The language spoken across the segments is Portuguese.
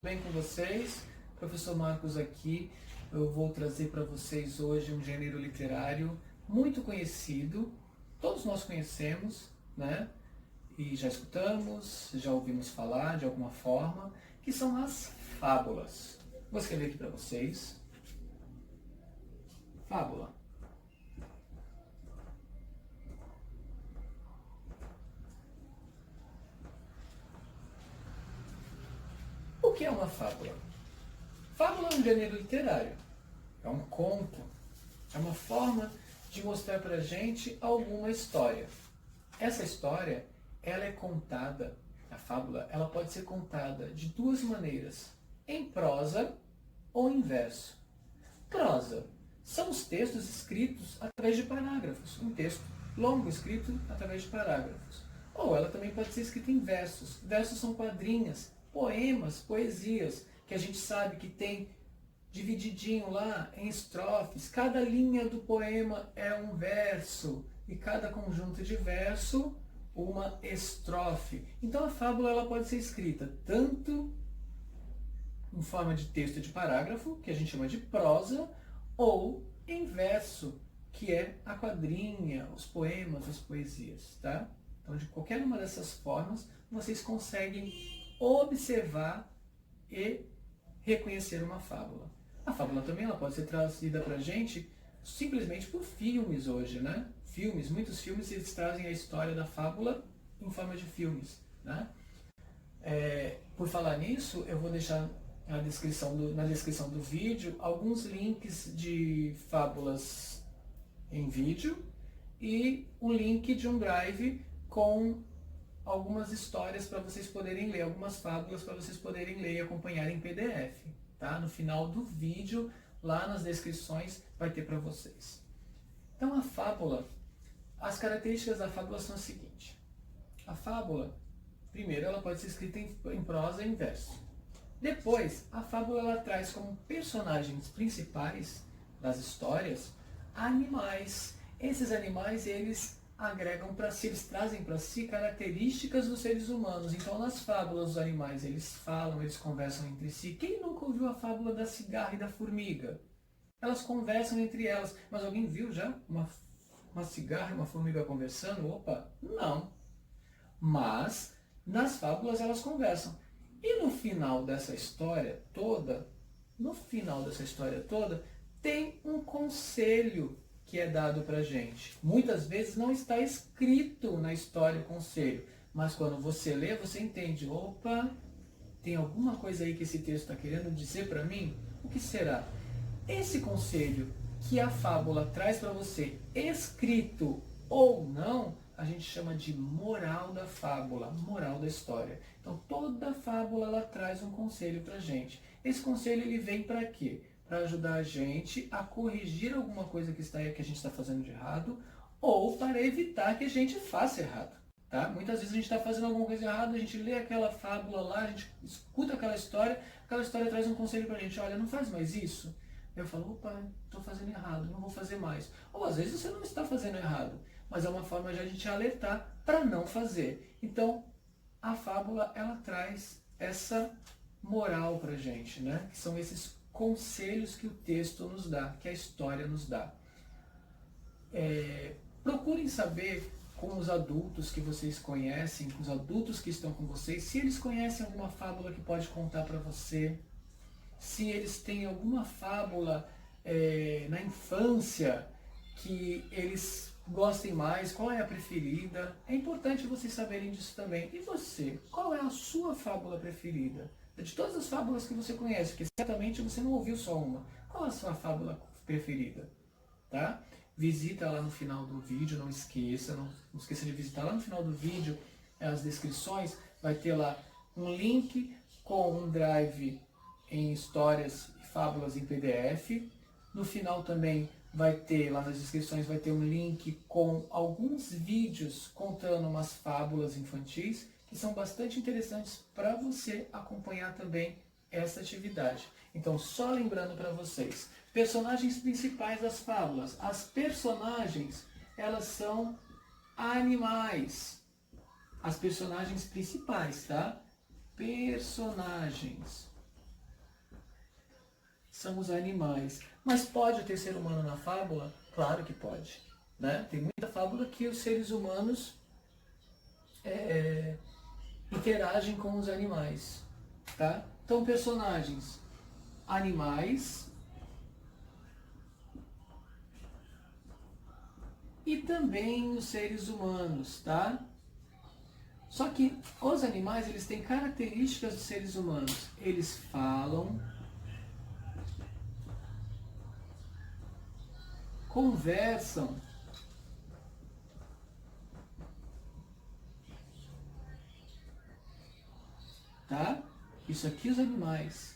Bem com vocês? Professor Marcos aqui. Eu vou trazer para vocês hoje um gênero literário muito conhecido. Todos nós conhecemos, né? E já escutamos, já ouvimos falar de alguma forma, que são as fábulas. Vou escrever aqui para vocês. Fábula. O que é uma fábula? Fábula é um gênero literário, é um conto, é uma forma de mostrar para a gente alguma história. Essa história, ela é contada, a fábula, ela pode ser contada de duas maneiras, em prosa ou em verso. Prosa são os textos escritos através de parágrafos, um texto longo escrito através de parágrafos. Ou ela também pode ser escrita em versos. Versos são quadrinhas, poemas, poesias, que a gente sabe que tem divididinho lá em estrofes. Cada linha do poema é um verso e cada conjunto de verso uma estrofe. Então a fábula ela pode ser escrita tanto em forma de texto de parágrafo, que a gente chama de prosa, ou em verso, que é a quadrinha, os poemas, as poesias, tá? Então, de qualquer uma dessas formas, vocês conseguem observar e reconhecer uma fábula. A fábula também ela pode ser trazida para a gente simplesmente por filmes hoje, né? Filmes, muitos filmes eles trazem a história da fábula em forma de filmes, né? Por falar nisso, eu vou deixar na descrição do vídeo alguns links de fábulas em vídeo e um link de um drive com algumas histórias para vocês poderem ler, algumas fábulas para vocês poderem ler e acompanhar em PDF. Tá? No final do vídeo, lá nas descrições, vai ter para vocês. Então a fábula, as características da fábula são as seguintes. A fábula, primeiro, ela pode ser escrita em prosa e em verso. Depois, a fábula ela traz como personagens principais das histórias animais. Esses animais, eles agregam para si, eles trazem para si características dos seres humanos. Então, nas fábulas, os animais, eles falam, eles conversam entre si. Quem nunca ouviu a fábula da cigarra e da formiga? Elas conversam entre elas. Mas alguém viu já uma cigarra e uma formiga conversando? Opa, não. Mas, nas fábulas, elas conversam. E no final dessa história toda, tem um conselho que é dado pra gente. Muitas vezes não está escrito na história o conselho, mas quando você lê, você entende, opa, tem alguma coisa aí que esse texto está querendo dizer para mim? O que será? Esse conselho que a fábula traz para você, escrito ou não, a gente chama de moral da fábula, moral da história. Então toda fábula ela traz um conselho pra gente. Esse conselho ele vem para quê? Para ajudar a gente a corrigir alguma coisa que a gente está fazendo de errado ou para evitar que a gente faça errado. Tá? Muitas vezes a gente está fazendo alguma coisa errada, a gente lê aquela fábula lá, a gente escuta aquela história traz um conselho pra gente, olha, não faz mais isso. Eu falo, opa, estou fazendo errado, não vou fazer mais. Ou às vezes você não está fazendo errado, mas é uma forma de a gente alertar para não fazer. Então, a fábula, ela traz essa moral para a gente, né? Que são esses conselhos que o texto nos dá, que a história nos dá. Procurem saber com os adultos que vocês conhecem, com os adultos que estão com vocês, se eles conhecem alguma fábula que pode contar para você, se eles têm alguma fábula na infância que eles gostem mais, qual é a preferida. É importante vocês saberem disso também. E você, qual é a sua fábula preferida? De todas as fábulas que você conhece, porque certamente você não ouviu só uma. Qual é a sua fábula preferida? Tá? Visita lá no final do vídeo, não esqueça de visitar lá no final do vídeo as descrições, vai ter lá um link com um drive em histórias e fábulas em PDF. No final também vai ter, lá nas descrições, vai ter um link com alguns vídeos contando umas fábulas infantis que são bastante interessantes para você acompanhar também essa atividade. Então, só lembrando para vocês, personagens principais das fábulas. As personagens, elas são animais. As personagens principais, tá? Personagens. são os animais. Mas pode ter ser humano na fábula? Claro que pode. Né? Tem muita fábula que os seres humanos interagem com os animais. Tá? Então, personagens, animais e também os seres humanos, tá? Só que os animais, eles têm características dos seres humanos. Eles falam, conversam, tá? Isso aqui os animais.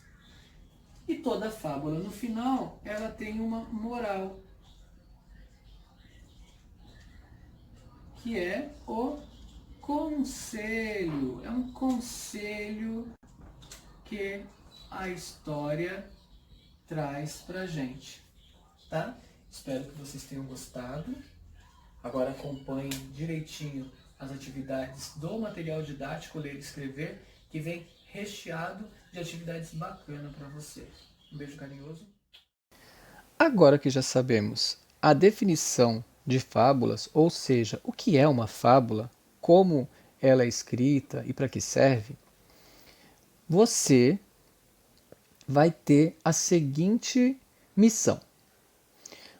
E toda fábula, no final, ela tem uma moral, que é o conselho. É um conselho que a história traz pra gente, tá? Espero que vocês tenham gostado. Agora acompanhem direitinho as atividades do material didático Ler e Escrever, que vem recheado de atividades bacanas para você. Um beijo carinhoso. Agora que já sabemos a definição de fábulas, ou seja, o que é uma fábula, como ela é escrita e para que serve, você vai ter a seguinte missão.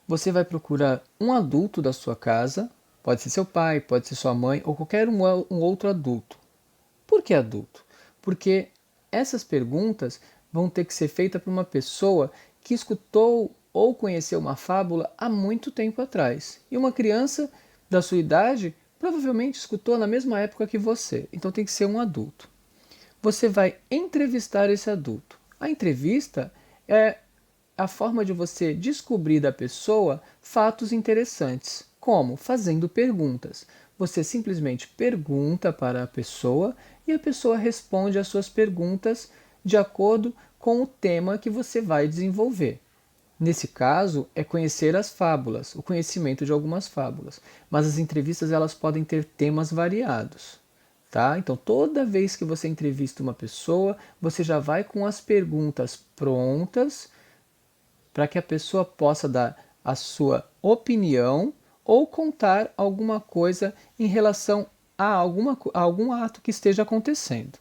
Você vai procurar um adulto da sua casa, pode ser seu pai, pode ser sua mãe ou qualquer um outro adulto. Por que adulto? Porque essas perguntas vão ter que ser feitas por uma pessoa que escutou ou conheceu uma fábula há muito tempo atrás. E uma criança da sua idade provavelmente escutou na mesma época que você. Então tem que ser um adulto. Você vai entrevistar esse adulto. A entrevista é a forma de você descobrir da pessoa fatos interessantes. Como? Fazendo perguntas. Você simplesmente pergunta para a pessoa e a pessoa responde às suas perguntas de acordo com o tema que você vai desenvolver. Nesse caso, é conhecer as fábulas, o conhecimento de algumas fábulas. Mas as entrevistas elas podem ter temas variados. Tá? Então, toda vez que você entrevista uma pessoa, você já vai com as perguntas prontas para que a pessoa possa dar a sua opinião ou contar alguma coisa em relação a algum ato que esteja acontecendo.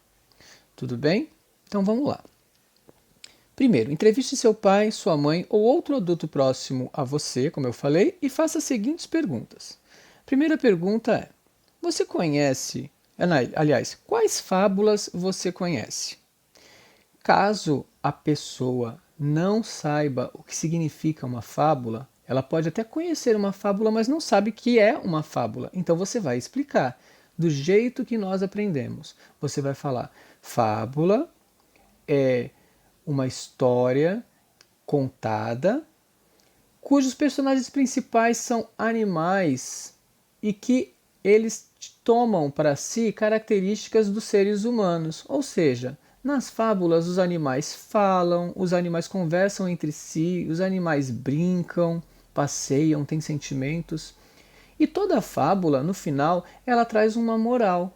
Tudo bem? Então vamos lá. Primeiro, entreviste seu pai, sua mãe ou outro adulto próximo a você, como eu falei, e faça as seguintes perguntas. Primeira pergunta é: você conhece, aliás, quais fábulas você conhece? Caso a pessoa não saiba o que significa uma fábula, ela pode até conhecer uma fábula, mas não sabe que é uma fábula. Então você vai explicar do jeito que nós aprendemos. Você vai falar: fábula é uma história contada cujos personagens principais são animais e que eles tomam para si características dos seres humanos. Ou seja, nas fábulas os animais falam, os animais conversam entre si, os animais brincam, passeiam, têm sentimentos. E toda fábula, no final, ela traz uma moral.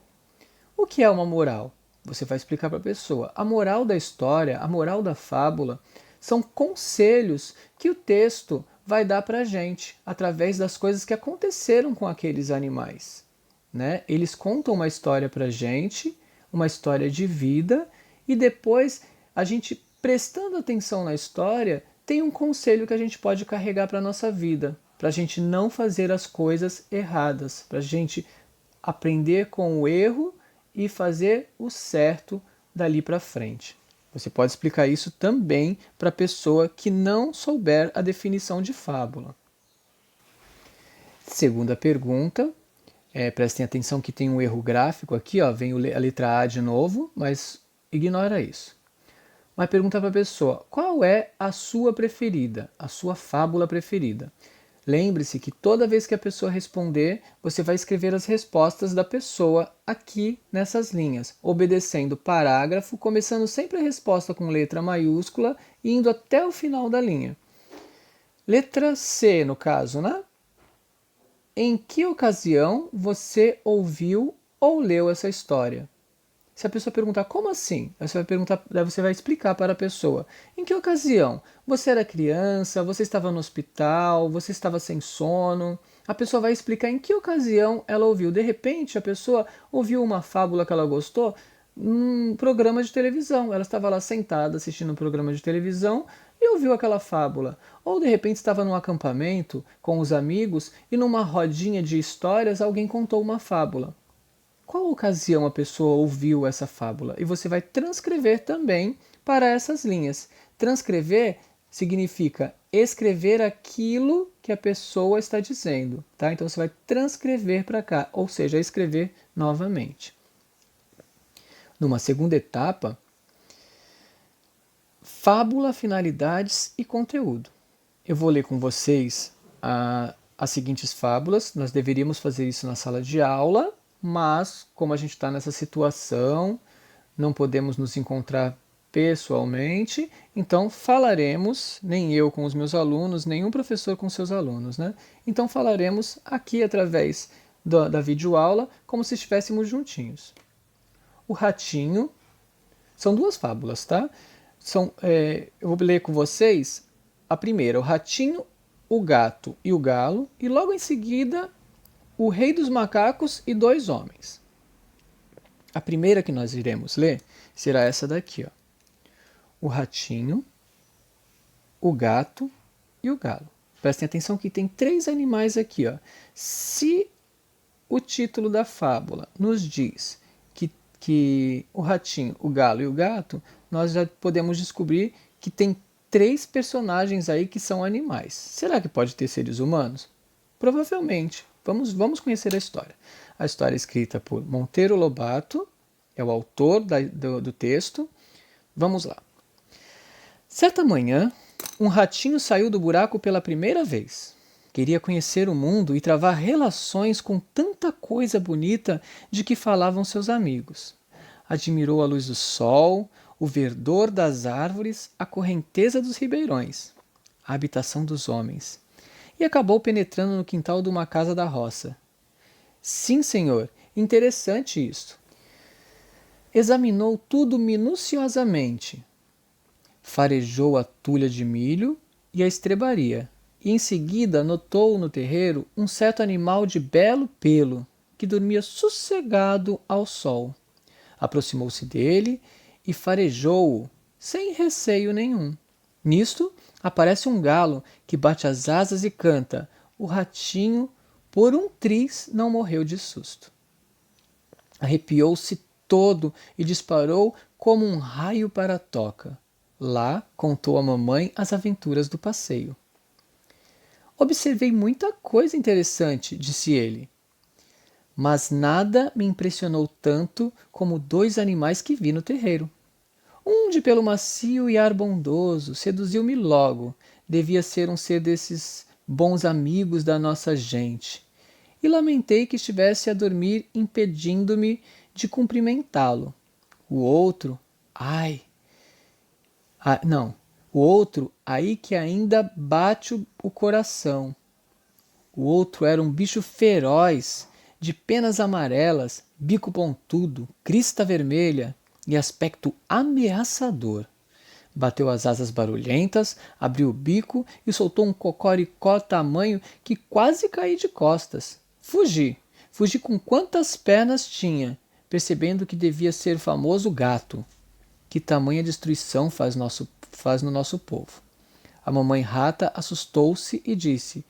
O que é uma moral? Você vai explicar para a pessoa. A moral da história, a moral da fábula, são conselhos que o texto vai dar para a gente através das coisas que aconteceram com aqueles animais. Né? Eles contam uma história para a gente, uma história de vida, e depois a gente, prestando atenção na história, tem um conselho que a gente pode carregar para a nossa vida, para a gente não fazer as coisas erradas, para a gente aprender com o erro e fazer o certo dali para frente. Você pode explicar isso também para a pessoa que não souber a definição de fábula. Segunda pergunta, prestem atenção que tem um erro gráfico aqui, ó, vem a letra A de novo, mas ignora isso. Vai perguntar para a pessoa: qual é a sua preferida, a sua fábula preferida? Lembre-se que toda vez que a pessoa responder, você vai escrever as respostas da pessoa aqui nessas linhas, obedecendo o parágrafo, começando sempre a resposta com letra maiúscula e indo até o final da linha. Letra C, no caso, né? Em que ocasião você ouviu ou leu essa história? Se a pessoa perguntar como assim, daí você vai explicar para a pessoa em que ocasião. Você era criança, você estava no hospital, você estava sem sono. A pessoa vai explicar em que ocasião ela ouviu. De repente, a pessoa ouviu uma fábula que ela gostou num programa de televisão. Ela estava lá sentada assistindo um programa de televisão e ouviu aquela fábula. Ou de repente estava num acampamento com os amigos e numa rodinha de histórias alguém contou uma fábula. Qual ocasião a pessoa ouviu essa fábula? E você vai transcrever também para essas linhas. Transcrever significa escrever aquilo que a pessoa está dizendo, tá? Então você vai transcrever para cá, ou seja, escrever novamente. Numa segunda etapa, fábula, finalidades e conteúdo. Eu vou ler com vocês as seguintes fábulas. Nós deveríamos fazer isso na sala de aula, mas como a gente está nessa situação, não podemos nos encontrar pessoalmente, então falaremos, nem eu com os meus alunos, nenhum professor com seus alunos, né? Então falaremos aqui através da videoaula como se estivéssemos juntinhos. O ratinho, são duas fábulas, tá? Eu vou ler com vocês a primeira, o ratinho, o gato e o galo, e logo em seguida o rei dos macacos e dois homens. A primeira que nós iremos ler será essa daqui, ó. O ratinho, o gato e o galo. Prestem atenção que tem 3 animais aqui, ó. Se o título da fábula nos diz que o ratinho, o galo e o gato, nós já podemos descobrir que tem 3 personagens aí que são animais. Será que pode ter seres humanos? Provavelmente. Vamos conhecer a história. A história é escrita por Monteiro Lobato, é o autor do texto. Vamos lá. Certa manhã, um ratinho saiu do buraco pela primeira vez. Queria conhecer o mundo e travar relações com tanta coisa bonita de que falavam seus amigos. Admirou a luz do sol, o verdor das árvores, a correnteza dos ribeirões, a habitação dos homens, e acabou penetrando no quintal de uma casa da roça. Sim, senhor, interessante isto. Examinou tudo minuciosamente. Farejou a tulha de milho e a estrebaria, e em seguida notou no terreiro um certo animal de belo pelo, que dormia sossegado ao sol. Aproximou-se dele e farejou-o, sem receio nenhum. Nisto, aparece um galo que bate as asas e canta. O ratinho, por um triz, não morreu de susto. Arrepiou-se todo e disparou como um raio para a toca. Lá contou à mamãe as aventuras do passeio. Observei muita coisa interessante, disse ele. Mas nada me impressionou tanto como 2 animais que vi no terreiro. Um de pelo macio e ar bondoso seduziu-me logo. Devia ser um ser desses bons amigos da nossa gente. E lamentei que estivesse a dormir, impedindo-me de cumprimentá-lo. O outro, o outro, aí que ainda bate o coração. O outro era um bicho feroz, de penas amarelas, bico pontudo, crista vermelha e aspecto ameaçador. Bateu as asas barulhentas, abriu o bico e soltou um cocoricó tamanho que quase caí de costas. Fugi com quantas pernas tinha, percebendo que devia ser o famoso gato. Que tamanha destruição faz no nosso povo. A mamãe rata assustou-se e disse: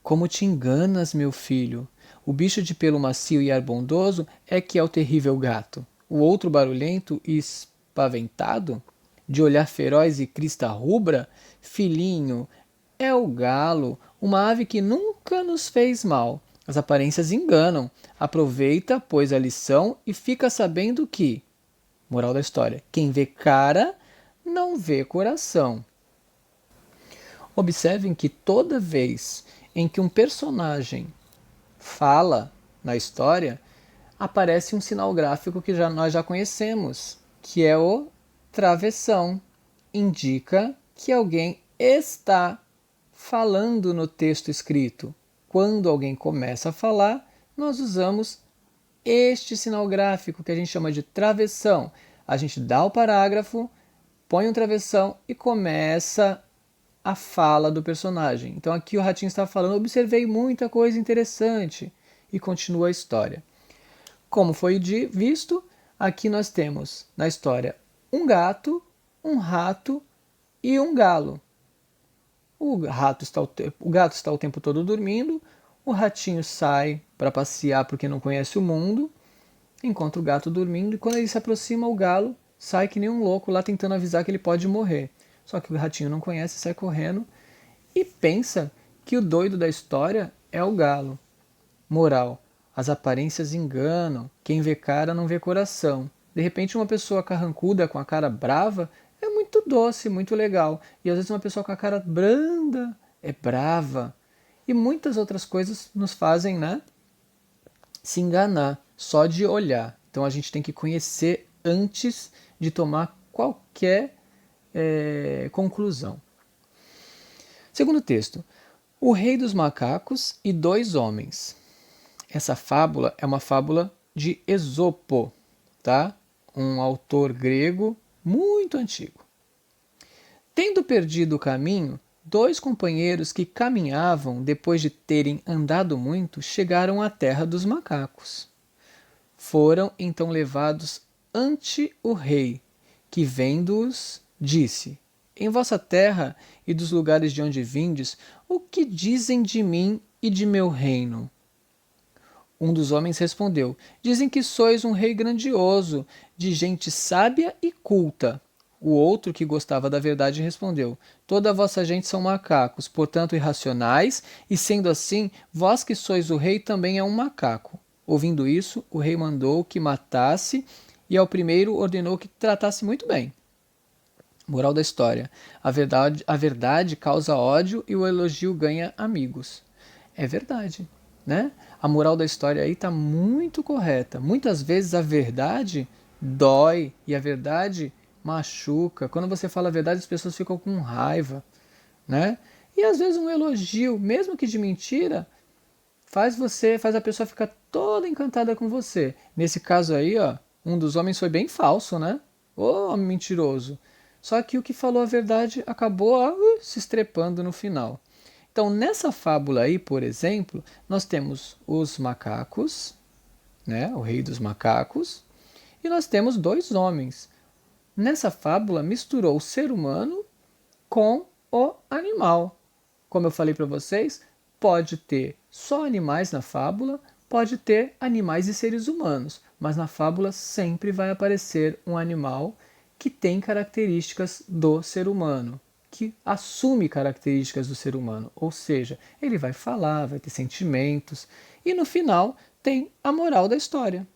Como te enganas, meu filho? O bicho de pelo macio e ar bondoso é que é o terrível gato. O outro barulhento e espaventado, de olhar feroz e crista rubra, filhinho, é o galo, uma ave que nunca nos fez mal. As aparências enganam. Aproveita, pois, a lição e fica sabendo que, moral da história, quem vê cara não vê coração. Observem que toda vez em que um personagem fala na história, aparece um sinal gráfico que nós já conhecemos, que é o travessão. Indica que alguém está falando no texto escrito. Quando alguém começa a falar, nós usamos este sinal gráfico que a gente chama de travessão. A gente dá o parágrafo, põe um travessão e começa a fala do personagem. Então aqui o ratinho está falando, observei muita coisa interessante, e continua a história. Como foi visto, aqui nós temos na história um gato, um rato e um galo. O gato está o tempo todo dormindo, o ratinho sai para passear porque não conhece o mundo, encontra o gato dormindo e quando ele se aproxima, o galo sai que nem um louco lá tentando avisar que ele pode morrer. Só que o ratinho não conhece, sai correndo e pensa que o doido da história é o galo. Moral: as aparências enganam, quem vê cara não vê coração. De repente uma pessoa carrancuda com a cara brava é muito doce, muito legal. E às vezes uma pessoa com a cara branda é brava. E muitas outras coisas nos fazem, né, se enganar só de olhar. Então a gente tem que conhecer antes de tomar qualquer conclusão. Segundo texto, o rei dos macacos e dois homens. Essa fábula é uma fábula de Esopo, tá? Um autor grego muito antigo. Tendo perdido o caminho, dois companheiros que caminhavam depois de terem andado muito chegaram à terra dos macacos. Foram então levados ante o rei, que vendo-os, disse: em vossa terra e dos lugares de onde vindes, o que dizem de mim e de meu reino? Um dos homens respondeu: dizem que sois um rei grandioso, de gente sábia e culta. O outro, que gostava da verdade, respondeu: toda a vossa gente são macacos, portanto irracionais, e sendo assim, vós que sois o rei também é um macaco. Ouvindo isso, o rei mandou que matasse e ao primeiro ordenou que tratasse muito bem. Moral da história: a verdade causa ódio e o elogio ganha amigos. É verdade, né? A moral da história aí está muito correta. Muitas vezes a verdade dói e a verdade machuca. Quando você fala a verdade, as pessoas ficam com raiva, né? E às vezes um elogio, mesmo que de mentira, faz a pessoa ficar toda encantada com você. Nesse caso aí, ó, um dos homens foi bem falso, né? Ô, homem mentiroso. Só que o que falou a verdade acabou se estrepando no final. Então, nessa fábula aí, por exemplo, nós temos os macacos, né, o rei dos macacos, e nós temos dois homens. Nessa fábula, misturou o ser humano com o animal. Como eu falei para vocês, pode ter só animais na fábula, pode ter animais e seres humanos, mas na fábula sempre vai aparecer um animal que tem características do ser humano, que assume características do ser humano, ou seja, ele vai falar, vai ter sentimentos, e no final tem a moral da história.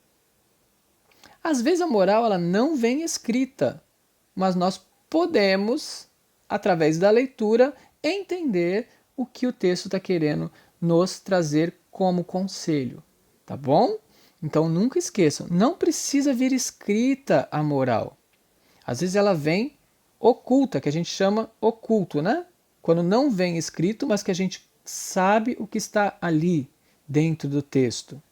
Às vezes a moral ela não vem escrita, mas nós podemos, através da leitura, entender o que o texto está querendo nos trazer como conselho, tá bom? Então nunca esqueçam, não precisa vir escrita a moral. Às vezes ela vem oculta, que a gente chama oculto, né? Quando não vem escrito, mas que a gente sabe o que está ali dentro do texto.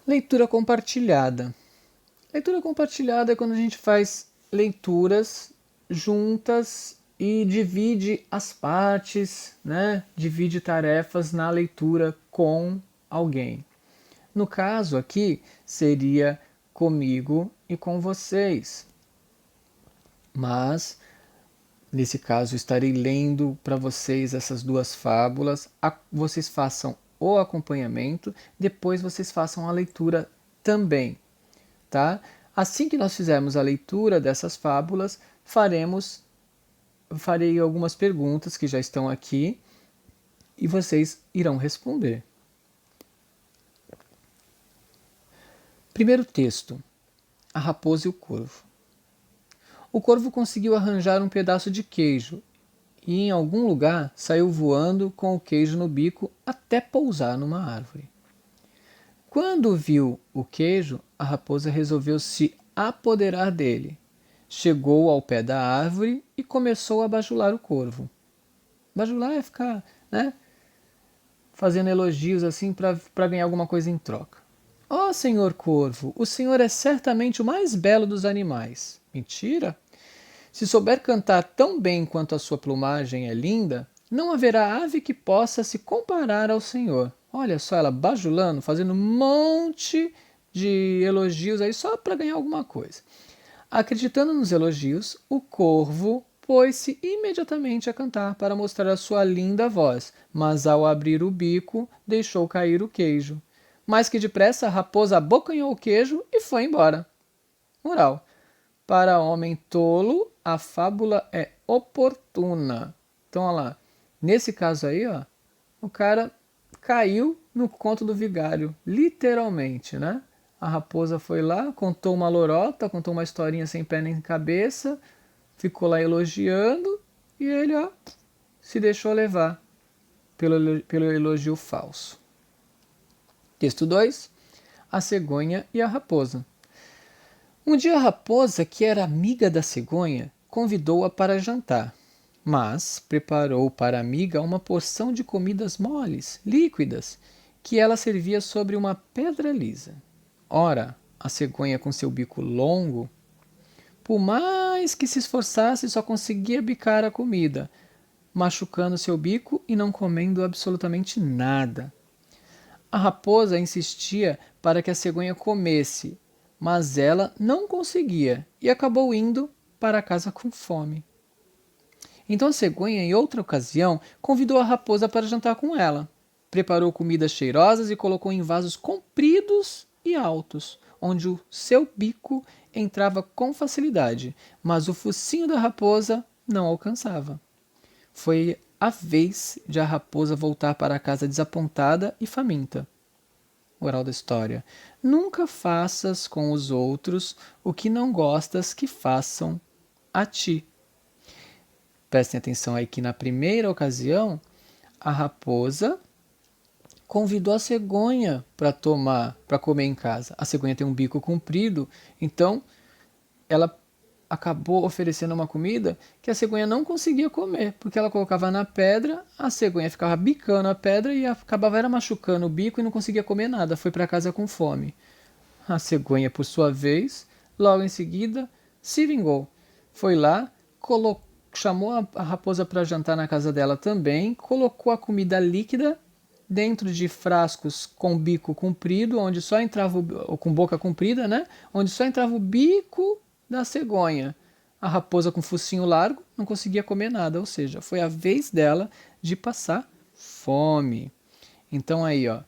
Leitura compartilhada. Leitura compartilhada é quando a gente faz leituras juntas e divide as partes, né? Divide tarefas na leitura com alguém. No caso aqui, seria comigo e com vocês. Mas, nesse caso, estarei lendo para vocês essas duas fábulas. Vocês façam o acompanhamento, depois vocês façam a leitura também, tá? Assim que nós fizermos a leitura dessas fábulas, farei algumas perguntas que já estão aqui e vocês irão responder. Primeiro texto: A Raposa e o Corvo. O corvo conseguiu arranjar um pedaço de queijo e em algum lugar saiu voando com o queijo no bico até pousar numa árvore. Quando viu o queijo, a raposa resolveu se apoderar dele. Chegou ao pé da árvore e começou a bajular o corvo. Bajular é ficar, né, fazendo elogios assim para ganhar alguma coisa em troca. Ó senhor corvo, o senhor é certamente o mais belo dos animais. Mentira! Se souber cantar tão bem quanto a sua plumagem é linda, não haverá ave que possa se comparar ao senhor. Olha só ela bajulando, fazendo um monte de elogios aí só para ganhar alguma coisa. Acreditando nos elogios, o corvo pôs-se imediatamente a cantar para mostrar a sua linda voz, mas ao abrir o bico, deixou cair o queijo. Mais que depressa, a raposa abocanhou o queijo e foi embora. Moral: para homem tolo, a fábula é oportuna. Então, olha lá. Nesse caso aí, ó, o cara caiu no conto do vigário, literalmente, né? A raposa foi lá, contou uma lorota, contou uma historinha sem pé nem cabeça, ficou lá elogiando e ele, ó, se deixou levar pelo elogio falso. Texto 2. A cegonha e a raposa. Um dia a raposa, que era amiga da cegonha, convidou-a para jantar, mas preparou para a amiga uma porção de comidas moles, líquidas, que ela servia sobre uma pedra lisa. Ora, a cegonha com seu bico longo, por mais que se esforçasse, só conseguia bicar a comida, machucando seu bico e não comendo absolutamente nada. A raposa insistia para que a cegonha comesse, mas ela não conseguia e acabou indo para casa com fome. Então a cegonha, em outra ocasião, convidou a raposa para jantar com ela. Preparou comidas cheirosas e colocou em vasos compridos e altos, onde o seu bico entrava com facilidade, mas o focinho da raposa não alcançava. Foi a vez de a raposa voltar para casa desapontada e faminta. Moral da história: nunca faças com os outros o que não gostas que façam a ti. Prestem atenção aí que na primeira ocasião, a raposa convidou a cegonha para comer em casa. A cegonha tem um bico comprido, então ela acabou oferecendo uma comida que a cegonha não conseguia comer, porque ela colocava na pedra, a cegonha ficava bicando a pedra e acabava era machucando o bico e não conseguia comer nada, foi para casa com fome. A cegonha, por sua vez, logo em seguida, se vingou. Foi lá, chamou a raposa para jantar na casa dela também, colocou a comida líquida dentro de frascos com bico comprido, onde só entrava ou com boca comprida, né? Onde só entrava o bico da cegonha. A raposa com focinho largo não conseguia comer nada, ou seja, foi a vez dela de passar fome. Então aí, ó,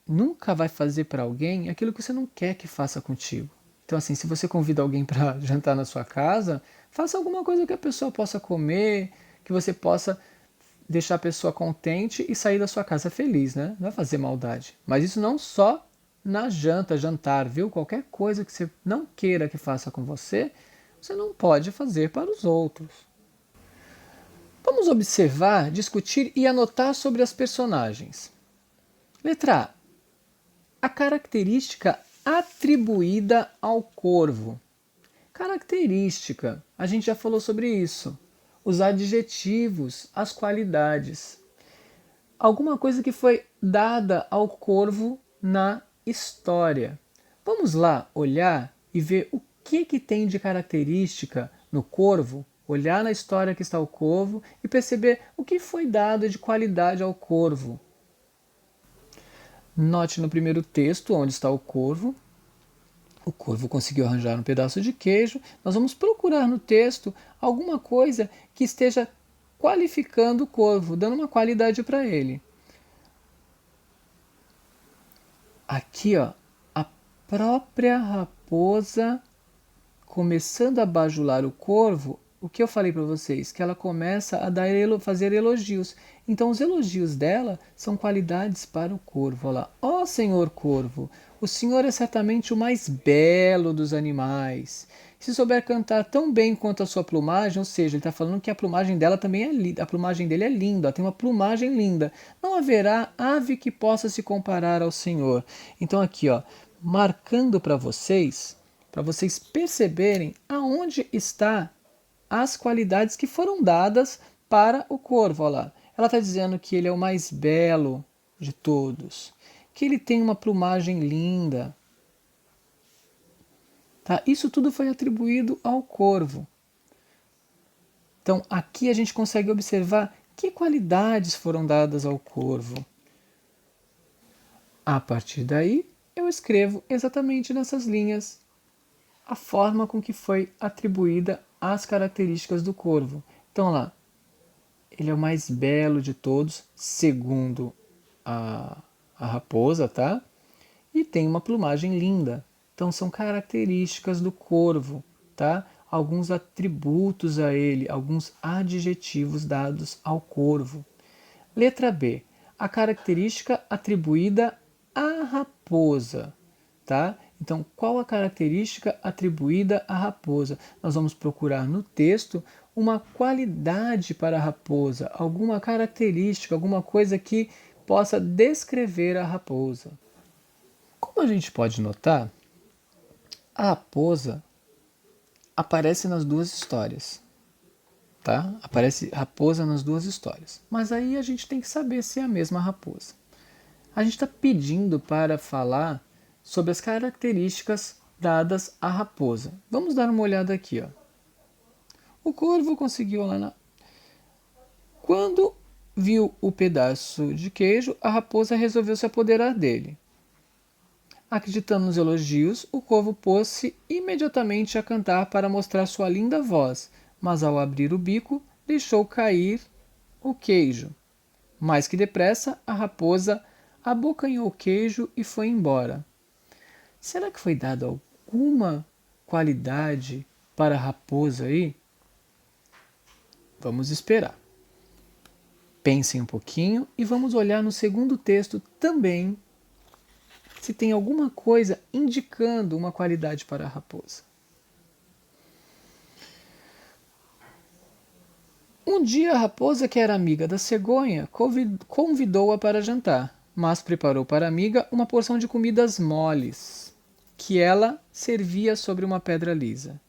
nunca vai fazer para alguém aquilo que você não quer que faça contigo. Então assim, se você convida alguém para jantar na sua casa, faça alguma coisa que a pessoa possa comer, que você possa deixar a pessoa contente e sair da sua casa feliz, né? Não vai fazer maldade. Mas isso não só na jantar, viu? Qualquer coisa que você não queira que faça com você, você não pode fazer para os outros. Vamos observar, discutir e anotar sobre as personagens. Letra A. A característica atribuída ao corvo. Característica, a gente já falou sobre isso. Os adjetivos, as qualidades. Alguma coisa que foi dada ao corvo na história. Vamos lá olhar e ver o que tem de característica no corvo, olhar na história que está o corvo e perceber o que foi dado de qualidade ao corvo. Note no primeiro texto onde está o corvo. O corvo conseguiu arranjar um pedaço de queijo. Nós vamos procurar no texto alguma coisa que esteja qualificando o corvo, dando uma qualidade para ele. Aqui, ó, a própria raposa começando a bajular o corvo, o que eu falei para vocês? Que ela começa a fazer elogios. Então, os elogios dela são qualidades para o corvo. Olha lá, ó senhor corvo, o senhor é certamente o mais belo dos animais. Se souber cantar tão bem quanto a sua plumagem, ou seja, ele está falando que a plumagem dela também é linda, a plumagem dele é linda, tem uma plumagem linda. Não haverá ave que possa se comparar ao senhor. Então aqui, ó, marcando para vocês perceberem aonde está as qualidades que foram dadas para o corvo. Olha lá. ela está dizendo que ele é o mais belo de todos, que ele tem uma plumagem linda. Tá? Isso tudo foi atribuído ao corvo. Então, aqui a gente consegue observar que qualidades foram dadas ao corvo. A partir daí, eu escrevo exatamente nessas linhas a forma com que foi atribuída as características do corvo. Então, lá, ele é o mais belo de todos, segundo a raposa, tá? E tem uma plumagem linda. Então, são características do corvo, tá? Alguns atributos a ele, alguns adjetivos dados ao corvo. Letra B. A característica atribuída à raposa, tá? Então, qual a característica atribuída à raposa? Nós vamos procurar no texto uma qualidade para a raposa, alguma característica, alguma coisa que possa descrever a raposa. Como a gente pode notar, a raposa aparece nas duas histórias, tá? Aparece raposa nas duas histórias. Mas aí a gente tem que saber se é a mesma raposa. A gente está pedindo para falar sobre as características dadas à raposa. Vamos dar uma olhada aqui, ó. O corvo conseguiu lá na... Quando viu o pedaço de queijo, a raposa resolveu se apoderar dele. Acreditando nos elogios, o corvo pôs-se imediatamente a cantar para mostrar sua linda voz, mas ao abrir o bico, deixou cair o queijo. Mais que depressa, a raposa abocanhou o queijo e foi embora. Será que foi dada alguma qualidade para a raposa aí? Vamos esperar. Pensem um pouquinho e vamos olhar no segundo texto também se tem alguma coisa indicando uma qualidade para a raposa. Um dia a raposa, que era amiga da cegonha, convidou-a para jantar, mas preparou para a amiga uma porção de comidas moles, que ela servia sobre uma pedra lisa.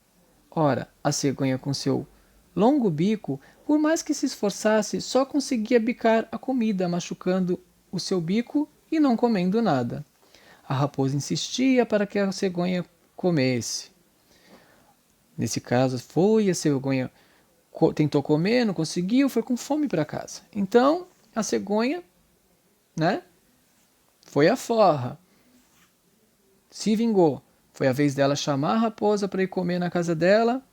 Ora, a cegonha com seu longo bico, por mais que se esforçasse, só conseguia bicar a comida, machucando o seu bico e não comendo nada. A raposa insistia para que a cegonha comesse. Nesse caso, a cegonha tentou comer, não conseguiu, foi com fome para casa. Então, a cegonha, né, foi à forra, se vingou. Foi a vez dela chamar a raposa para ir comer na casa dela,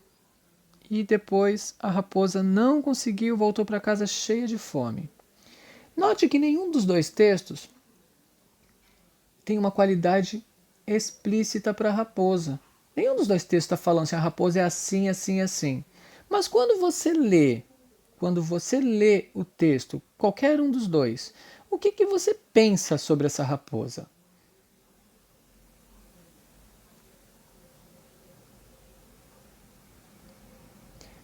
e depois a raposa não conseguiu, voltou para casa cheia de fome. Note que nenhum dos dois textos tem uma qualidade explícita para a raposa. Nenhum dos dois textos está falando se a raposa é assim, assim, assim. Mas quando você lê o texto, qualquer um dos dois, o que você pensa sobre essa raposa?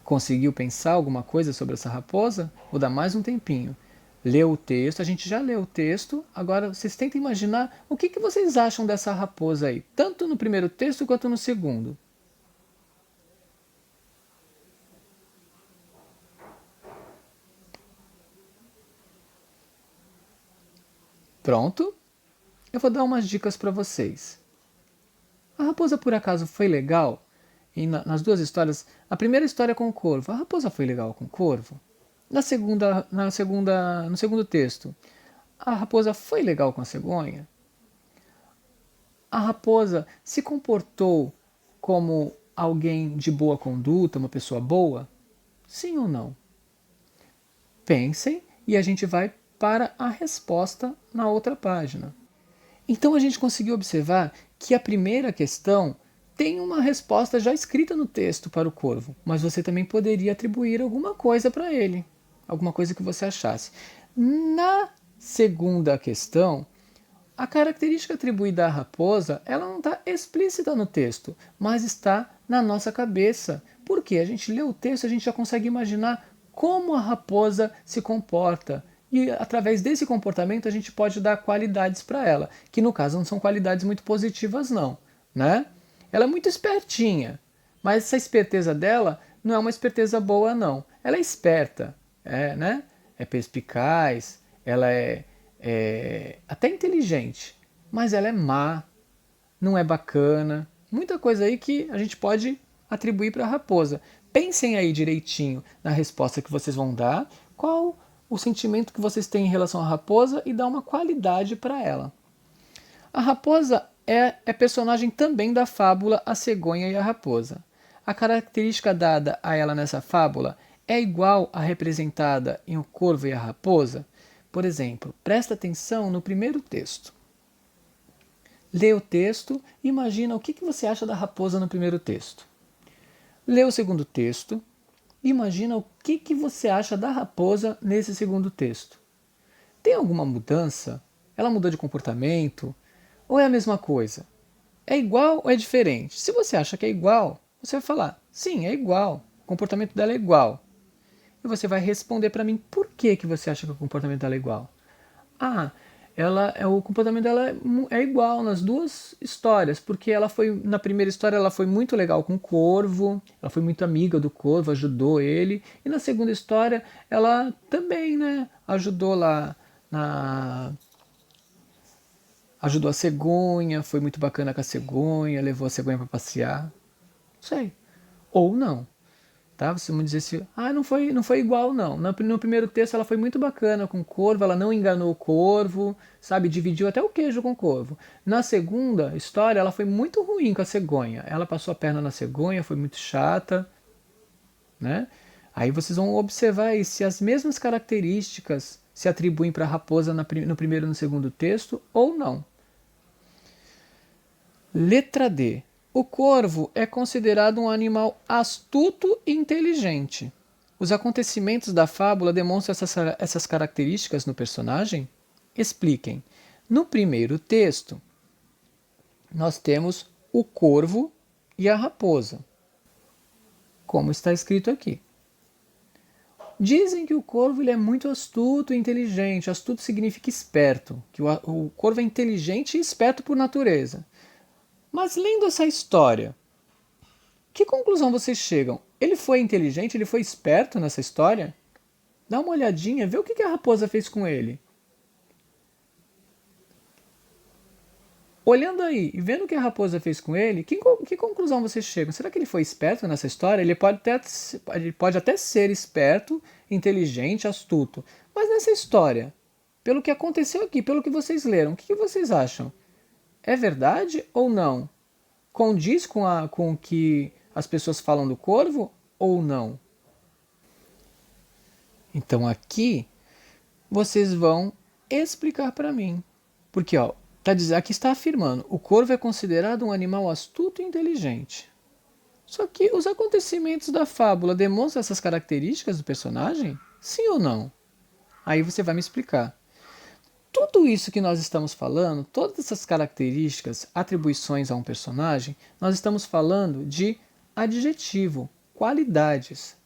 Conseguiu pensar alguma coisa sobre essa raposa? Vou dar mais um tempinho. Leu o texto, a gente já leu o texto, agora vocês tentem imaginar o que vocês acham dessa raposa aí, tanto no primeiro texto quanto no segundo. Pronto? Eu vou dar umas dicas para vocês. A raposa por acaso foi legal? E nas duas histórias, a primeira história com o corvo, a raposa foi legal com o corvo? No segundo texto, a raposa foi legal com a cegonha? A raposa se comportou como alguém de boa conduta, uma pessoa boa? Sim ou não? Pensem e a gente vai para a resposta na outra página. Então a gente conseguiu observar que a primeira questão tem uma resposta já escrita no texto para o corvo, mas você também poderia atribuir alguma coisa para ele, alguma coisa que você achasse. Na segunda questão, a característica atribuída à raposa, ela não está explícita no texto, mas está na nossa cabeça. Porque a gente lê o texto, a gente já consegue imaginar como a raposa se comporta. E através desse comportamento a gente pode dar qualidades para ela, que no caso não são qualidades muito positivas não, né? Ela é muito espertinha, mas essa esperteza dela não é uma esperteza boa não. Ela é esperta, né? é perspicaz, ela até inteligente, mas ela é má, não é bacana. Muita coisa aí que a gente pode atribuir para a raposa. Pensem aí direitinho na resposta que vocês vão dar, qual o sentimento que vocês têm em relação à raposa e dá uma qualidade para ela. A raposa é personagem também da fábula A Cegonha e a Raposa. A característica dada a ela nessa fábula é igual à representada em O Corvo e a Raposa? Por exemplo, presta atenção no primeiro texto. Lê o texto e imagina o que você acha da raposa no primeiro texto. Lê o segundo texto e imagina o que você acha da raposa nesse segundo texto. Tem alguma mudança? Ela mudou de comportamento? Ou é a mesma coisa? É igual ou é diferente? Se você acha que é igual, você vai falar, sim, é igual, o comportamento dela é igual. E você vai responder para mim por que você acha que o comportamento dela é igual. Ah, o comportamento dela é igual nas duas histórias, porque na primeira história ela foi muito legal com o corvo, ela foi muito amiga do corvo, ajudou ele, e na segunda história ela também, né, ajudou lá ajudou a cegonha, foi muito bacana com a cegonha, levou a cegonha para passear. Não sei. Ou não. Tá? Vocês vão dizer assim, não foi igual não. No primeiro texto ela foi muito bacana com o corvo, ela não enganou o corvo, sabe? Dividiu até o queijo com o corvo. Na segunda história ela foi muito ruim com a cegonha. Ela passou a perna na cegonha, foi muito chata, né? Aí vocês vão observar aí se as mesmas características se atribuem para a raposa no primeiro e no segundo texto ou não. Letra D. O corvo é considerado um animal astuto e inteligente. Os acontecimentos da fábula demonstram essas características no personagem? Expliquem. No primeiro texto, nós temos o corvo e a raposa, como está escrito aqui. Dizem que o corvo ele é muito astuto e inteligente. Astuto significa esperto, que o corvo é inteligente e esperto por natureza. Mas lendo essa história, que conclusão vocês chegam? Ele foi inteligente, ele foi esperto nessa história? Dá uma olhadinha, vê o que a raposa fez com ele. Olhando aí e vendo o que a raposa fez com ele, que conclusão vocês chegam? Será que ele foi esperto nessa história? Ele pode até ser esperto, inteligente, astuto. Mas nessa história, pelo que aconteceu aqui, pelo que vocês leram, o que vocês acham? É verdade ou não? Condiz com o que as pessoas falam do corvo ou não? Então aqui vocês vão explicar para mim. Porque aqui está afirmando, o corvo é considerado um animal astuto e inteligente. Só que os acontecimentos da fábula demonstram essas características do personagem? Sim ou não? Aí você vai me explicar. Tudo isso que nós estamos falando, todas essas características, atribuições a um personagem, nós estamos falando de adjetivo, qualidades.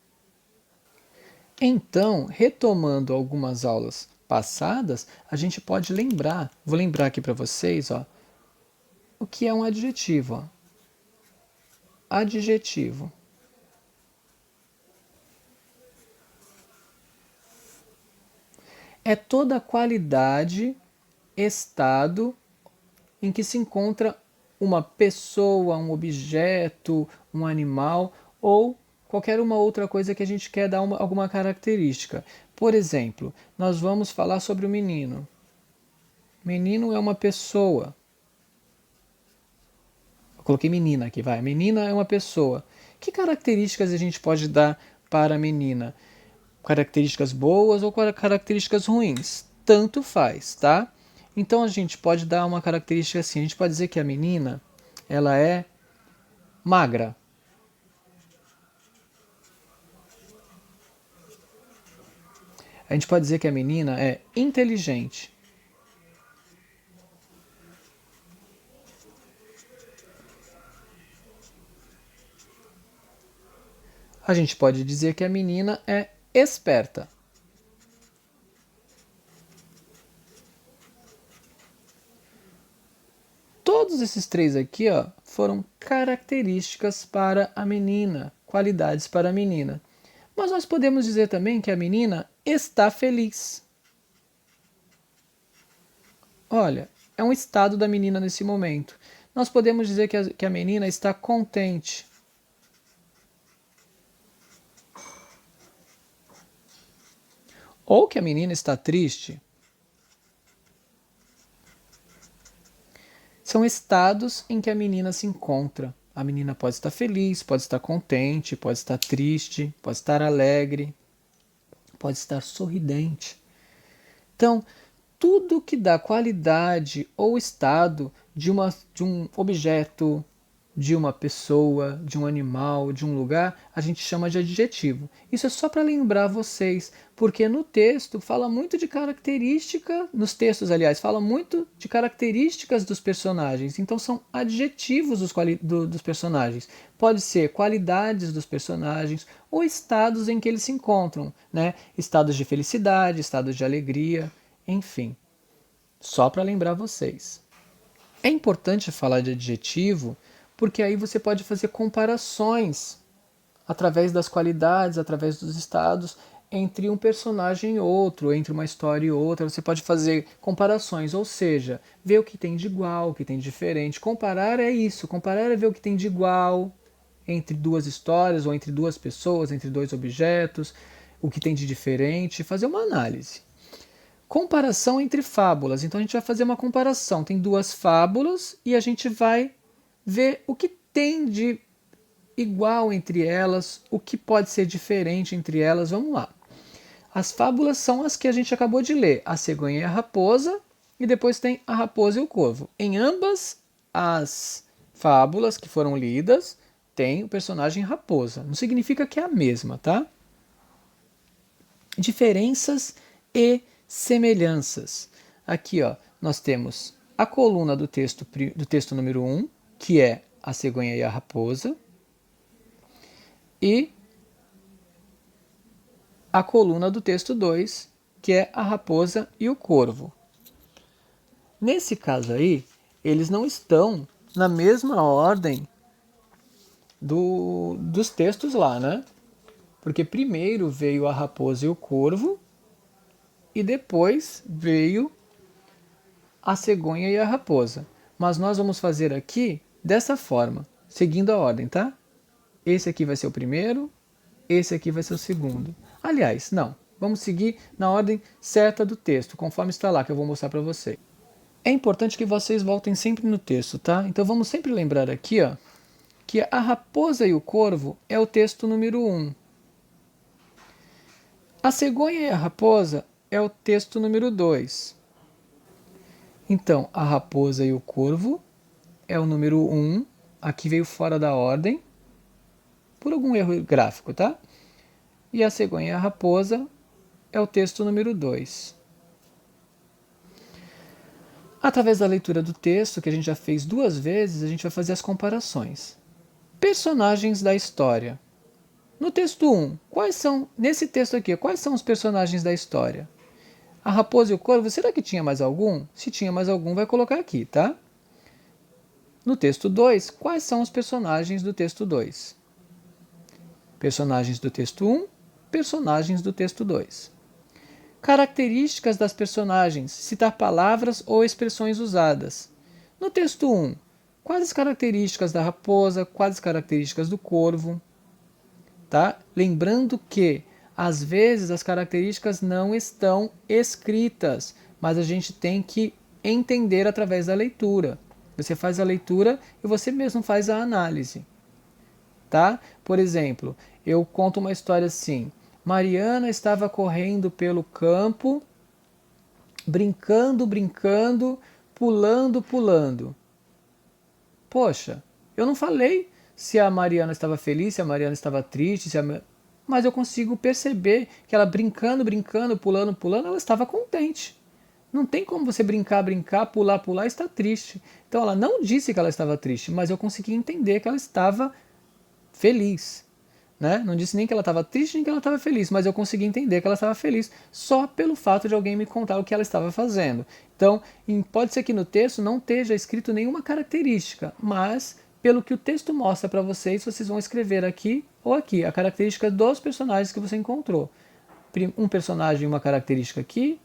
Então, retomando algumas aulas passadas, a gente pode lembrar, vou lembrar aqui para vocês, o que é um adjetivo. Adjetivo. É toda a qualidade, estado em que se encontra uma pessoa, um objeto, um animal ou qualquer uma outra coisa que a gente quer dar alguma característica. Por exemplo, nós vamos falar sobre o menino. Menino é uma pessoa. Eu coloquei menina aqui, vai. Menina é uma pessoa. Que características a gente pode dar para a menina? Características boas ou características ruins? Tanto faz, tá? Então a gente pode dar uma característica assim. A gente pode dizer que a menina, ela é magra. A gente pode dizer que a menina é inteligente. A gente pode dizer que a menina é esperta. Todos esses três aqui foram características para a menina, qualidades para a menina. Mas nós podemos dizer também que a menina está feliz. Olha, é um estado da menina nesse momento. Nós podemos dizer que a menina está contente. Ou que a menina está triste. São estados em que a menina se encontra. A menina pode estar feliz, pode estar contente, pode estar triste, pode estar alegre, pode estar sorridente. Então, tudo que dá qualidade ou estado de um objeto, de uma pessoa, de um animal, de um lugar, a gente chama de adjetivo. Isso é só para lembrar vocês, porque no texto fala muito de característica, nos textos, aliás, fala muito de características dos personagens. Então são adjetivos dos personagens. Pode ser qualidades dos personagens ou estados em que eles se encontram, né? Estados de felicidade, estados de alegria, enfim. Só para lembrar vocês. É importante falar de adjetivo porque aí você pode fazer comparações através das qualidades, através dos estados, entre um personagem e outro, entre uma história e outra. Você pode fazer comparações, ou seja, ver o que tem de igual, o que tem de diferente. Comparar é isso, comparar é ver o que tem de igual entre duas histórias, ou entre duas pessoas, entre dois objetos, o que tem de diferente, fazer uma análise. Comparação entre fábulas. Então a gente vai fazer uma comparação. Tem duas fábulas e a gente vai ver o que tem de igual entre elas, o que pode ser diferente entre elas. Vamos lá. As fábulas são as que a gente acabou de ler, a cegonha e a raposa, e depois tem a raposa e o corvo. Em ambas as fábulas que foram lidas, tem o personagem raposa. Não significa que é a mesma, tá? Diferenças e semelhanças. Aqui, ó, nós temos a coluna do texto número 1, que é a cegonha e a raposa, e a coluna do texto 2, que é a raposa e o corvo. Nesse caso aí, eles não estão na mesma ordem dos textos lá, né? Porque primeiro veio a raposa e o corvo, e depois veio a cegonha e a raposa. Mas nós vamos fazer aqui dessa forma, seguindo a ordem, tá? Esse aqui vai ser o primeiro, esse aqui vai ser o segundo. Aliás, não, vamos seguir na ordem certa do texto, conforme está lá, que eu vou mostrar para vocês. É importante que vocês voltem sempre no texto, tá? Então vamos sempre lembrar aqui, ó, que a raposa e o corvo é o texto número 1. A cegonha e a raposa é o texto número 2. Então, a raposa e o corvo é o número 1. Aqui veio fora da ordem, por algum erro gráfico, tá? E a cegonha e a raposa é o texto número 2. Através da leitura do texto, que a gente já fez 2 vezes, a gente vai fazer as comparações. Personagens da história. No texto 1, nesse texto aqui, quais são os personagens da história? A raposa e o corvo, será que tinha mais algum? Se tinha mais algum, vai colocar aqui, tá? No texto 2, quais são os personagens do texto 2? Personagens do texto 1, personagens do texto 2. Características das personagens, citar palavras ou expressões usadas. No texto 1, quais as características da raposa, quais as características do corvo? Tá? Lembrando que, às vezes, as características não estão escritas, mas a gente tem que entender através da leitura. Você faz a leitura e você mesmo faz a análise. Tá? Por exemplo, eu conto uma história assim: Mariana estava correndo pelo campo, brincando, brincando, pulando, pulando. Poxa, eu não falei se a Mariana estava feliz, se a Mariana estava triste, mas eu consigo perceber que ela brincando, brincando, pulando, pulando, ela estava contente. Não tem como você brincar, brincar, pular, pular e estar triste. Então ela não disse que ela estava triste, mas eu consegui entender que ela estava feliz. Né? Não disse nem que ela estava triste, nem que ela estava feliz, mas eu consegui entender que ela estava feliz só pelo fato de alguém me contar o que ela estava fazendo. Então, pode ser que no texto não esteja escrito nenhuma característica, mas pelo que o texto mostra para vocês, vocês vão escrever aqui ou aqui a característica dos personagens que você encontrou. Um personagem uma característica aqui,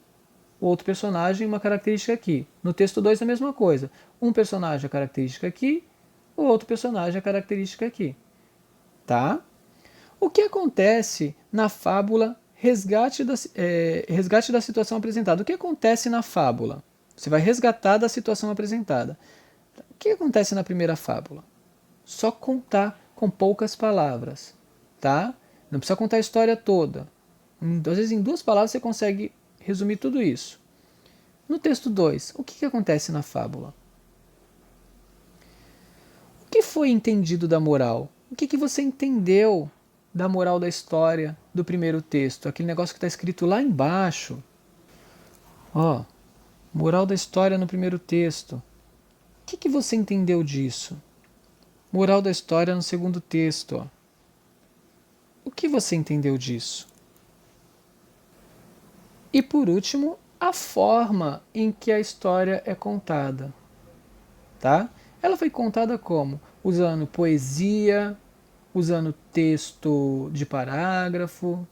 outro personagem uma característica aqui. No texto 2 a mesma coisa. Um personagem a característica aqui, o outro personagem a característica aqui. Tá? O que acontece na fábula resgate da situação apresentada? O que acontece na fábula? Você vai resgatar da situação apresentada. O que acontece na primeira fábula? Só contar com poucas palavras, tá? Não precisa contar a história toda. Às vezes em 2 palavras você consegue resumir tudo isso. No texto 2, o que acontece na fábula? O que foi entendido da moral? O que você entendeu da moral da história do primeiro texto? Aquele negócio que está escrito lá embaixo. Ó, moral da história no primeiro texto. O que você entendeu disso? Moral da história no segundo texto. Ó. O que você entendeu disso? E por último, a forma em que a história é contada. Tá? Ela foi contada como? Usando poesia, usando texto de parágrafo.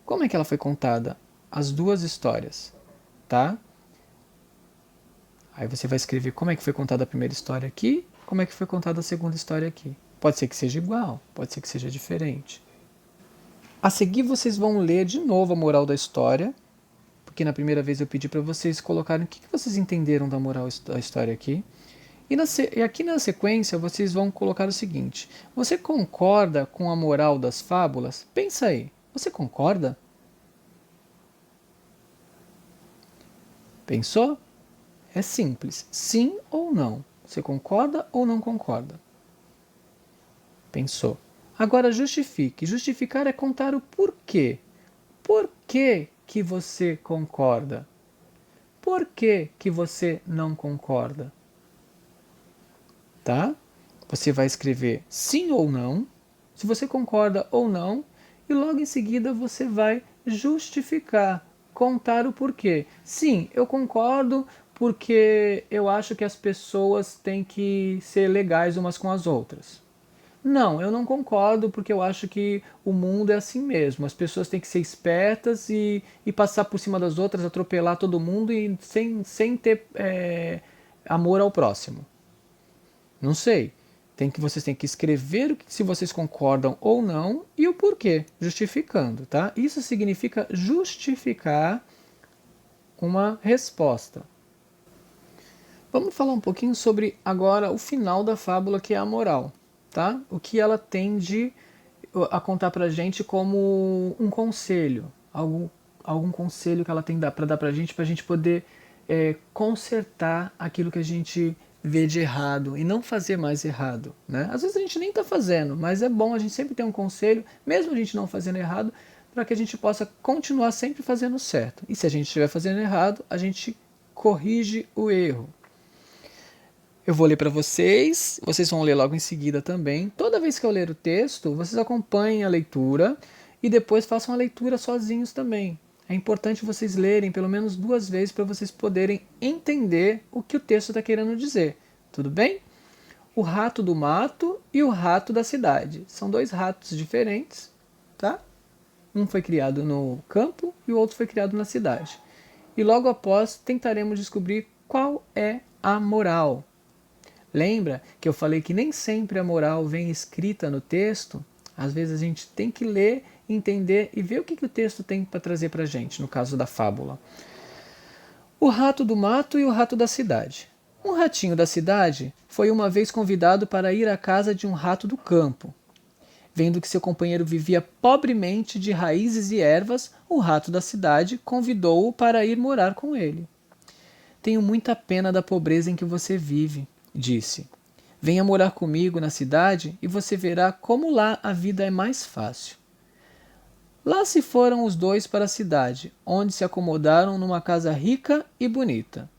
Como é que ela foi contada? As 2 histórias. Tá? Aí você vai escrever como é que foi contada a primeira história aqui, como é que foi contada a segunda história aqui. Pode ser que seja igual, pode ser que seja diferente. A seguir vocês vão ler de novo a moral da história, porque na primeira vez eu pedi para vocês colocarem o que vocês entenderam da moral da história aqui. E aqui na sequência vocês vão colocar o seguinte: você concorda com a moral das fábulas? Pensa aí, você concorda? Pensou? É simples, sim ou não. Você concorda ou não concorda? Pensou. Agora justifique. Justificar é contar o porquê. Por que você concorda? Por que você não concorda? Tá? Você vai escrever sim ou não, se você concorda ou não, e logo em seguida você vai justificar, contar o porquê. Sim, eu concordo porque eu acho que as pessoas têm que ser legais umas com as outras. Não, eu não concordo porque eu acho que o mundo é assim mesmo. As pessoas têm que ser espertas e passar por cima das outras, atropelar todo mundo e sem ter amor ao próximo. Não sei. Vocês têm que escrever se vocês concordam ou não e o porquê, justificando, tá? Isso significa justificar uma resposta. Vamos falar um pouquinho sobre agora o final da fábula, que é a moral, tá? O que ela tende a contar pra gente como um conselho, algum conselho que ela tem para dar pra gente poder consertar aquilo que a gente vê de errado e não fazer mais errado, né? Às vezes a gente nem está fazendo, mas é bom a gente sempre ter um conselho, mesmo a gente não fazendo errado, para que a gente possa continuar sempre fazendo certo. E se a gente estiver fazendo errado, a gente corrige o erro. Eu vou ler para vocês, vocês vão ler logo em seguida também. Toda vez que eu ler o texto, vocês acompanhem a leitura e depois façam a leitura sozinhos também. É importante vocês lerem pelo menos 2 vezes para vocês poderem entender o que o texto está querendo dizer. Tudo bem? O rato do mato e o rato da cidade. São 2 ratos diferentes, tá? Um foi criado no campo e o outro foi criado na cidade. E logo após tentaremos descobrir qual é a moral. Lembra que eu falei que nem sempre a moral vem escrita no texto? Às vezes a gente tem que ler, entender e ver o que o texto tem para trazer para a gente, no caso da fábula. O rato do mato e o rato da cidade. Um ratinho da cidade foi uma vez convidado para ir à casa de um rato do campo. Vendo que seu companheiro vivia pobremente de raízes e ervas, o rato da cidade convidou-o para ir morar com ele. Tenho muita pena da pobreza em que você vive, disse. Venha morar comigo na cidade e você verá como lá a vida é mais fácil. Lá se foram os 2 para a cidade, onde se acomodaram numa casa rica e bonita.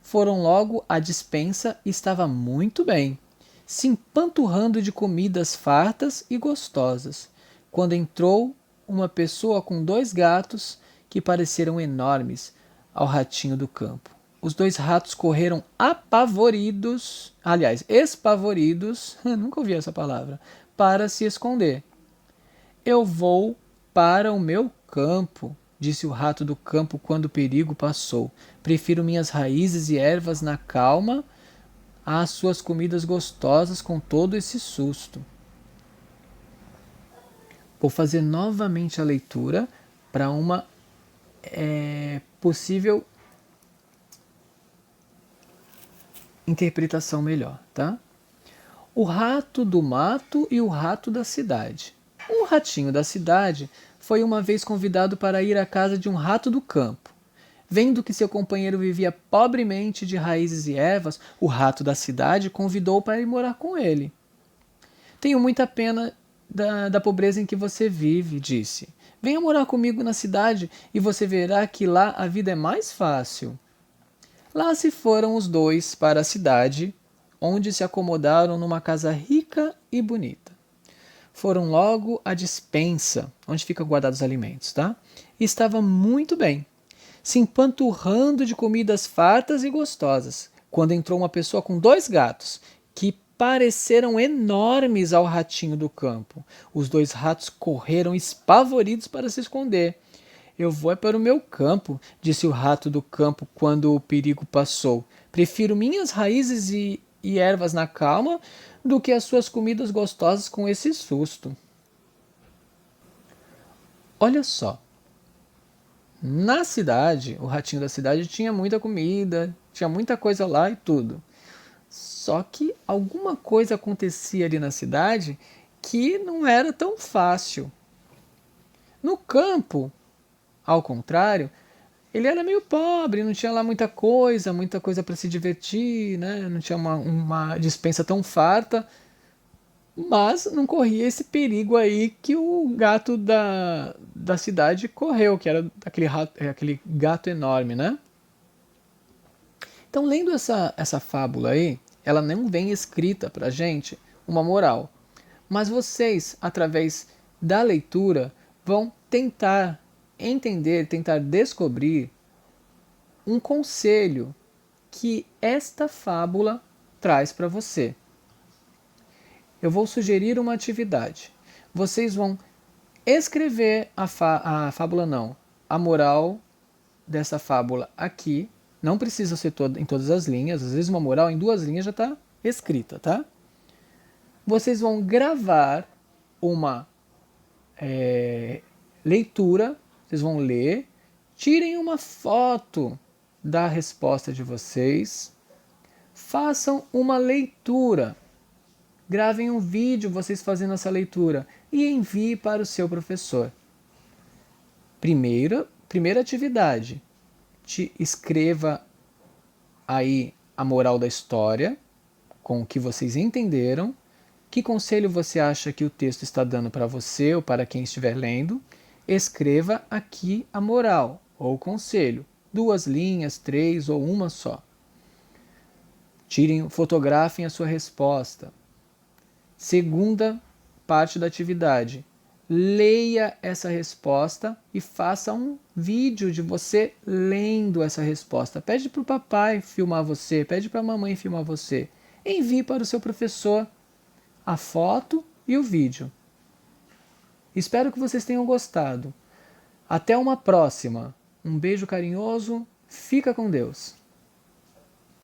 Foram logo à despensa e estava muito bem, se empanturrando de comidas fartas e gostosas, quando entrou uma pessoa com 2 gatos que pareceram enormes ao ratinho do campo. os dois ratos correram apavoridos, aliás, espavoridos, nunca ouvi essa palavra, para se esconder. Eu vou para o meu campo, disse o rato do campo quando o perigo passou. Prefiro minhas raízes e ervas na calma às suas comidas gostosas com todo esse susto. Vou fazer novamente a leitura para uma possível interpretação melhor, tá? O rato do mato e o rato da cidade. Um ratinho da cidade foi uma vez convidado para ir à casa de um rato do campo. Vendo que seu companheiro vivia pobremente de raízes e ervas, o rato da cidade convidou para ir morar com ele. Tenho muita pena da pobreza em que você vive, disse. Venha morar comigo na cidade e você verá que lá a vida é mais fácil. Lá se foram os dois para a cidade, onde se acomodaram numa casa rica e bonita. Foram logo à despensa, onde ficam guardados os alimentos, tá? E estava muito bem, se empanturrando de comidas fartas e gostosas, quando entrou uma pessoa com 2 gatos, que pareceram enormes ao ratinho do campo. Os 2 ratos correram espavoridos para se esconder. Eu vou para o meu campo, disse o rato do campo quando o perigo passou. Prefiro minhas raízes e ervas na calma do que as suas comidas gostosas com esse susto. Olha só. Na cidade, o ratinho da cidade tinha muita comida, tinha muita coisa lá e tudo. Só que alguma coisa acontecia ali na cidade que não era tão fácil. No campo, ao contrário, ele era meio pobre, não tinha lá muita coisa para se divertir, né? Não tinha uma despensa tão farta, mas não corria esse perigo aí que o gato da cidade correu, que era aquele gato enorme, né? Então, lendo essa fábula aí, ela não vem escrita pra gente uma moral, mas vocês, através da leitura, vão tentar entender, tentar descobrir um conselho que esta fábula traz para você. Eu vou sugerir uma atividade. Vocês vão escrever a fábula não, a moral dessa fábula aqui. Não precisa ser em todas as linhas, às vezes uma moral em 2 linhas já está escrita, tá? Vocês vão gravar uma leitura, vocês vão ler, tirem uma foto da resposta de vocês, façam uma leitura, gravem um vídeo vocês fazendo essa leitura e envie para o seu professor. Primeira atividade, escreva aí a moral da história, com o que vocês entenderam, que conselho você acha que o texto está dando para você ou para quem estiver lendo. Escreva aqui a moral ou conselho, 2 linhas, 3 ou uma só. Fotografem a sua resposta. Segunda parte da atividade, leia essa resposta e faça um vídeo de você lendo essa resposta. Pede para o papai filmar você, pede para a mamãe filmar você. Envie para o seu professor a foto e o vídeo. Espero que vocês tenham gostado. Até uma próxima. Um beijo carinhoso. Fica com Deus.